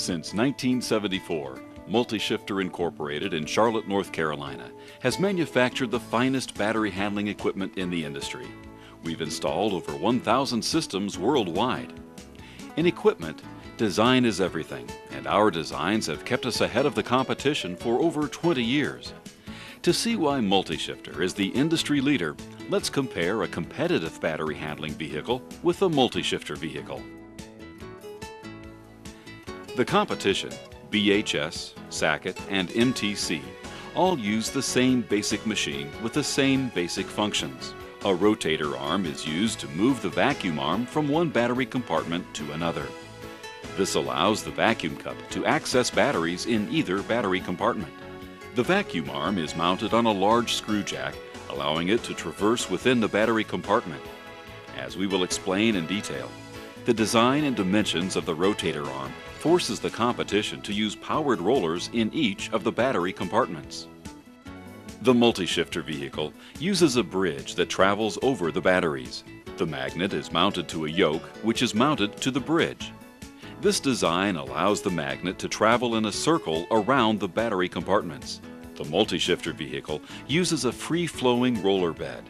Since 1974, Multi-Shifter Incorporated in Charlotte, North Carolina, has manufactured the finest battery handling equipment in the industry. We've installed over 1,000 systems worldwide. In equipment, design is everything, and our designs have kept us ahead of the competition for over 20 years. To see why Multi-Shifter is the industry leader, let's compare a competitive battery handling vehicle with a multi-shifter vehicle. The competition, BHS, Sackett, and MTC, all use the same basic machine with the same basic functions. A rotator arm is used to move the vacuum arm from one battery compartment to another. This allows the vacuum cup to access batteries in either battery compartment. The vacuum arm is mounted on a large screw jack, allowing it to traverse within the battery compartment. As we will explain in detail, the design and dimensions of the rotator arm forces the competition to use powered rollers in each of the battery compartments. The multi-shifter vehicle uses a bridge that travels over the batteries. The magnet is mounted to a yoke, which is mounted to the bridge. This design allows the magnet to travel in a circle around the battery compartments. The multi-shifter vehicle uses a free-flowing roller bed.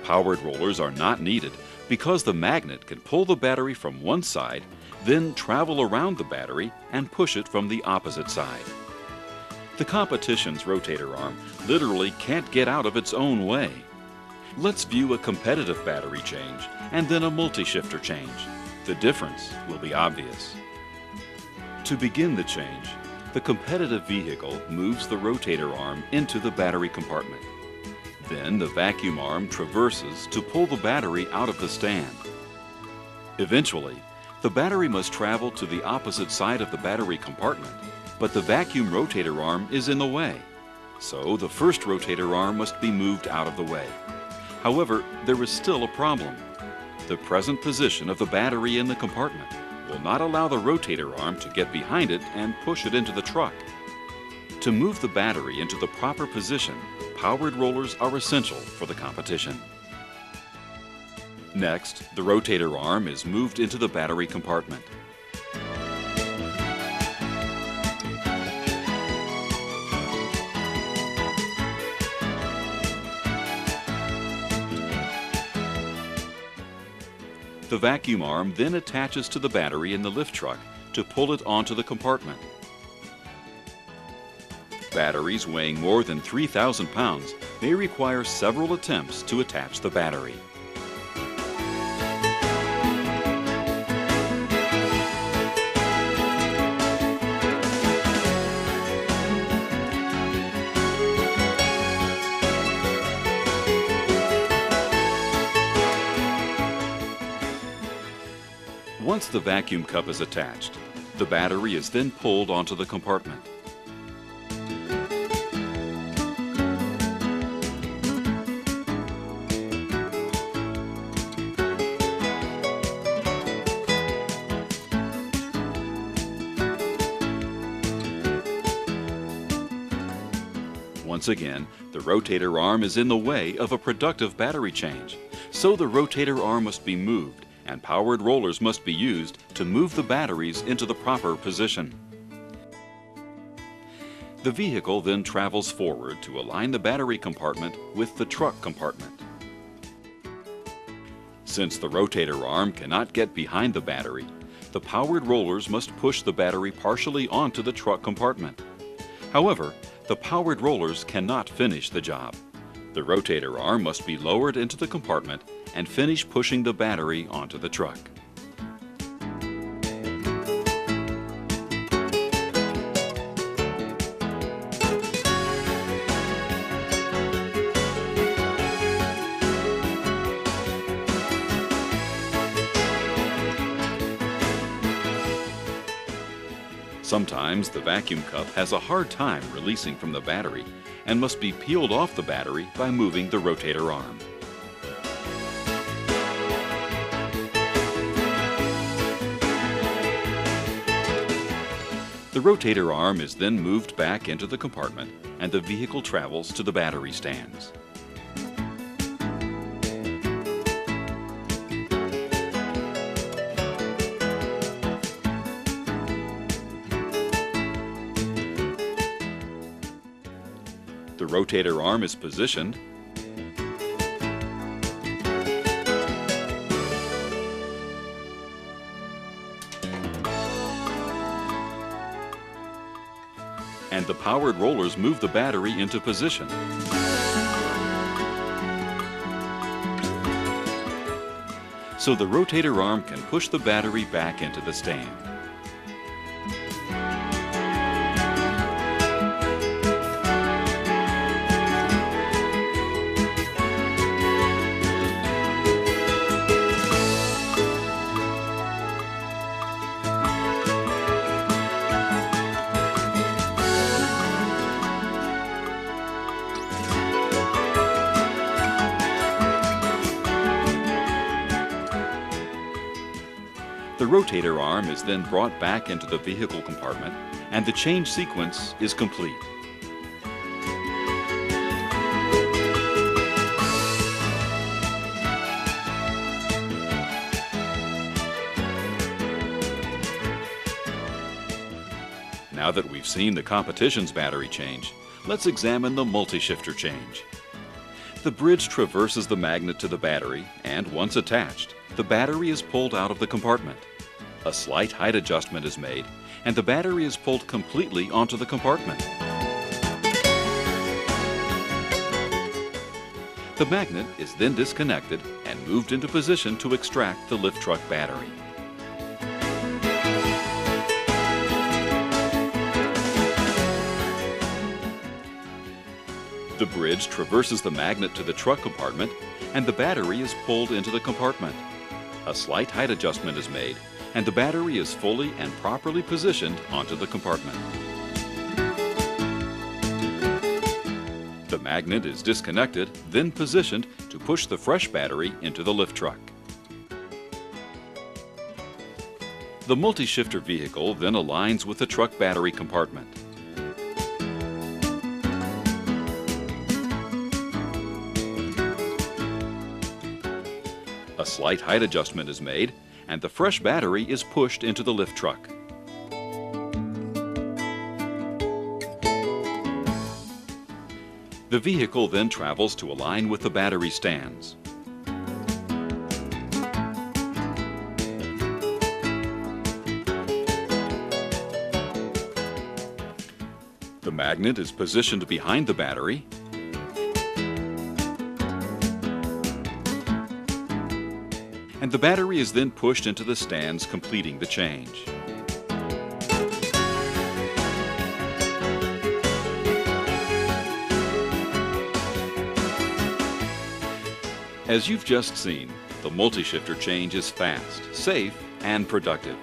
Powered rollers are not needed because the magnet can pull the battery from one side, then travel around the battery and push it from the opposite side. The competition's rotator arm literally can't get out of its own way. Let's view a competitive battery change and then a multi-shifter change. The difference will be obvious. To begin the change, the competitive vehicle moves the rotator arm into the battery compartment. Then the vacuum arm traverses to pull the battery out of the stand. Eventually, the battery must travel to the opposite side of the battery compartment, but the vacuum rotator arm is in the way. So the first rotator arm must be moved out of the way. However, there is still a problem. The present position of the battery in the compartment will not allow the rotator arm to get behind it and push it into the truck. To move the battery into the proper position, powered rollers are essential for the competition. Next, the rotator arm is moved into the battery compartment. The vacuum arm then attaches to the battery in the lift truck to pull it onto the compartment. Batteries weighing more than 3,000 pounds may require several attempts to attach the battery. Once the vacuum cup is attached, the battery is then pulled onto the compartment. Once again, the rotator arm is in the way of a productive battery change, so the rotator arm must be moved and powered rollers must be used to move the batteries into the proper position. The vehicle then travels forward to align the battery compartment with the truck compartment. Since the rotator arm cannot get behind the battery, the powered rollers must push the battery partially onto the truck compartment. However, the powered rollers cannot finish the job. The rotator arm must be lowered into the compartment and finish pushing the battery onto the truck. Sometimes the vacuum cup has a hard time releasing from the battery and must be peeled off the battery by moving the rotator arm. The rotator arm is then moved back into the compartment and the vehicle travels to the battery stands. The rotator arm is positioned, and the powered rollers move the battery into position. So the rotator arm can push the battery back into the stand. The rotator arm is then brought back into the vehicle compartment, and the change sequence is complete. Now that we've seen the competition's battery change, let's examine the multi-shifter change. The bridge traverses the magnet to the battery, and once attached, the battery is pulled out of the compartment. A slight height adjustment is made, and the battery is pulled completely onto the compartment. The magnet is then disconnected and moved into position to extract the lift truck battery. The bridge traverses the magnet to the truck compartment, and the battery is pulled into the compartment. A slight height adjustment is made, and the battery is fully and properly positioned onto the compartment. The magnet is disconnected, then positioned to push the fresh battery into the lift truck. The multi-shifter vehicle then aligns with the truck battery compartment. A slight height adjustment is made, and the fresh battery is pushed into the lift truck. The vehicle then travels to align with the battery stands. The magnet is positioned behind the battery, and the battery is then pushed into the stands, completing the change. As you've just seen, the multi-shifter change is fast, safe, and productive.